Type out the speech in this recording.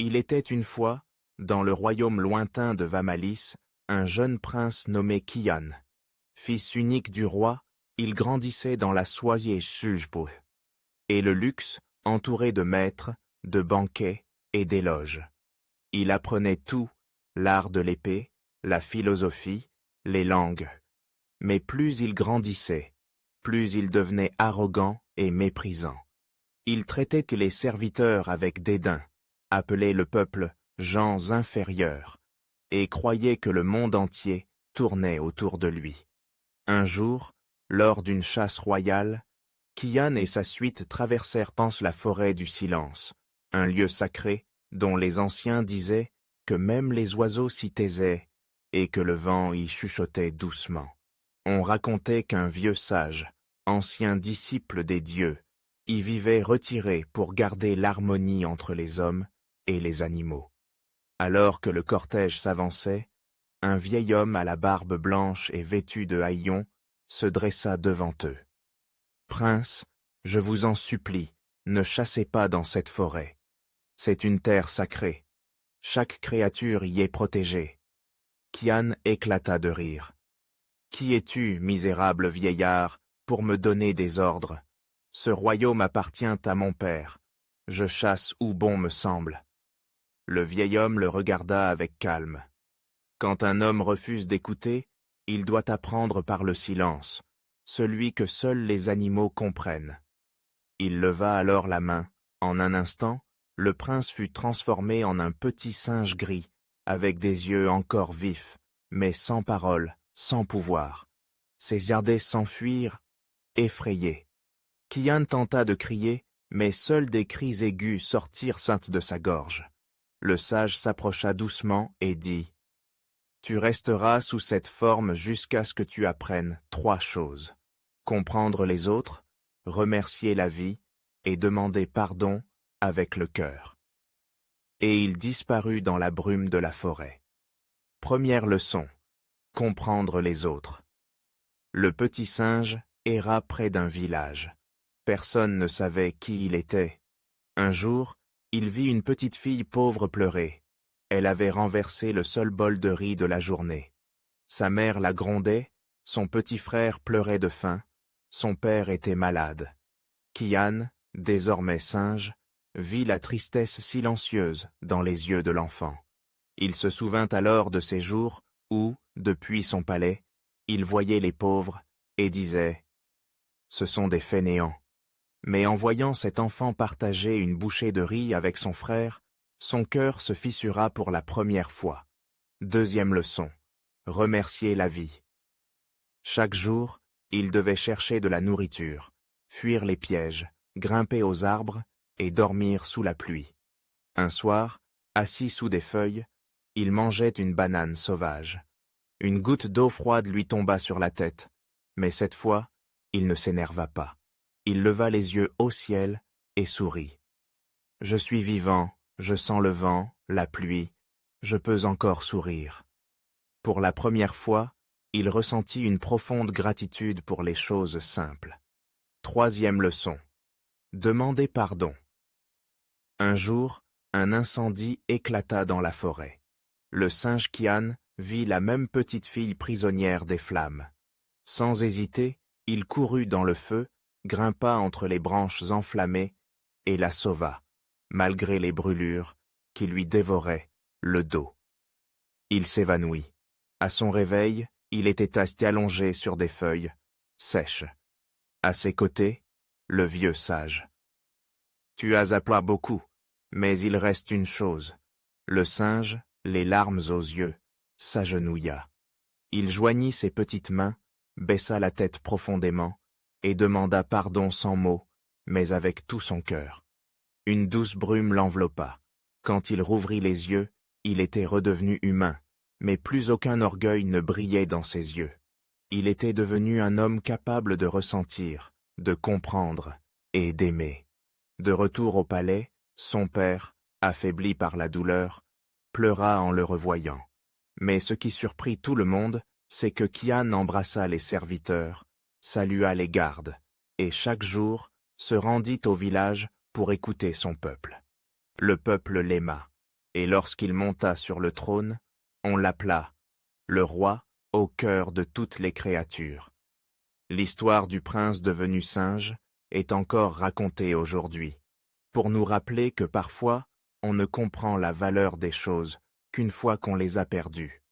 Il était une fois, dans le royaume lointain de Vamalis, un jeune prince nommé Kian. Fils unique du roi, il grandissait dans la soie et le luxe, entouré de maîtres, de banquets et d'éloges. Il apprenait tout, l'art de l'épée, la philosophie, les langues. Mais plus il grandissait, plus il devenait arrogant et méprisant. Il traitait que les serviteurs avec dédain, appelait le peuple gens inférieurs, et croyait que le monde entier tournait autour de lui. Un jour, lors d'une chasse royale, Kian et sa suite traversèrent la forêt du silence, un lieu sacré dont les anciens disaient que même les oiseaux s'y taisaient et que le vent y chuchotait doucement. On racontait qu'un vieux sage, ancien disciple des dieux, y vivait retiré pour garder l'harmonie entre les hommes et les animaux. Alors que le cortège s'avançait, un vieil homme à la barbe blanche et vêtu de haillons se dressa devant eux. « Prince, je vous en supplie, ne chassez pas dans cette forêt. C'est une terre sacrée. Chaque créature y est protégée. » Kian éclata de rire. « Qui es-tu, misérable vieillard, pour me donner des ordres? Ce royaume appartient à mon père. Je chasse où bon me semble. » Le vieil homme le regarda avec calme. Quand un homme refuse d'écouter, il doit apprendre par le silence, celui que seuls les animaux comprennent. Il leva alors la main. En un instant, le prince fut transformé en un petit singe gris, avec des yeux encore vifs, mais sans parole, sans pouvoir. Ses jardins s'enfuirent, effrayés. Kian tenta de crier, mais seuls des cris aigus sortirent de sa gorge. Le sage s'approcha doucement et dit « Tu resteras sous cette forme jusqu'à ce que tu apprennes 3 choses. Comprendre les autres, remercier la vie et demander pardon avec le cœur. » Et il disparut dans la brume de la forêt. Première leçon, comprendre les autres. Le petit singe erra près d'un village. Personne ne savait qui il était. Un jour, il vit une petite fille pauvre pleurer. Elle avait renversé le seul bol de riz de la journée. Sa mère la grondait, son petit frère pleurait de faim, son père était malade. Kian, désormais singe, vit la tristesse silencieuse dans les yeux de l'enfant. Il se souvint alors de ces jours où, depuis son palais, il voyait les pauvres et disait « Ce sont des fainéants ». Mais en voyant cet enfant partager une bouchée de riz avec son frère, son cœur se fissura pour la première fois. Deuxième leçon, remercier la vie. Chaque jour, il devait chercher de la nourriture, fuir les pièges, grimper aux arbres et dormir sous la pluie. Un soir, assis sous des feuilles, il mangeait une banane sauvage. Une goutte d'eau froide lui tomba sur la tête, mais cette fois, il ne s'énerva pas. Il leva les yeux au ciel et sourit. « Je suis vivant, je sens le vent, la pluie, je peux encore sourire. » Pour la première fois, il ressentit une profonde gratitude pour les choses simples. Troisième leçon. Demander pardon. Un jour, un incendie éclata dans la forêt. Le singe Kian vit la même petite fille prisonnière des flammes. Sans hésiter, il courut dans le feu, grimpa entre les branches enflammées et la sauva, malgré les brûlures qui lui dévoraient le dos. Il s'évanouit. À son réveil, il était allongé sur des feuilles sèches. À ses côtés, le vieux sage. « Tu as appris beaucoup, mais il reste une chose. » Le singe, les larmes aux yeux, s'agenouilla. Il joignit ses petites mains, baissa la tête profondément et demanda pardon sans mots, mais avec tout son cœur. Une douce brume l'enveloppa. Quand il rouvrit les yeux, il était redevenu humain, mais plus aucun orgueil ne brillait dans ses yeux. Il était devenu un homme capable de ressentir, de comprendre et d'aimer. De retour au palais, son père, affaibli par la douleur, pleura en le revoyant. Mais ce qui surprit tout le monde, c'est que Kian embrassa les serviteurs, salua les gardes, et chaque jour se rendit au village pour écouter son peuple. Le peuple l'aima, et lorsqu'il monta sur le trône, on l'appela « le roi au cœur de toutes les créatures ». L'histoire du prince devenu singe est encore racontée aujourd'hui, pour nous rappeler que parfois, on ne comprend la valeur des choses qu'une fois qu'on les a perdues.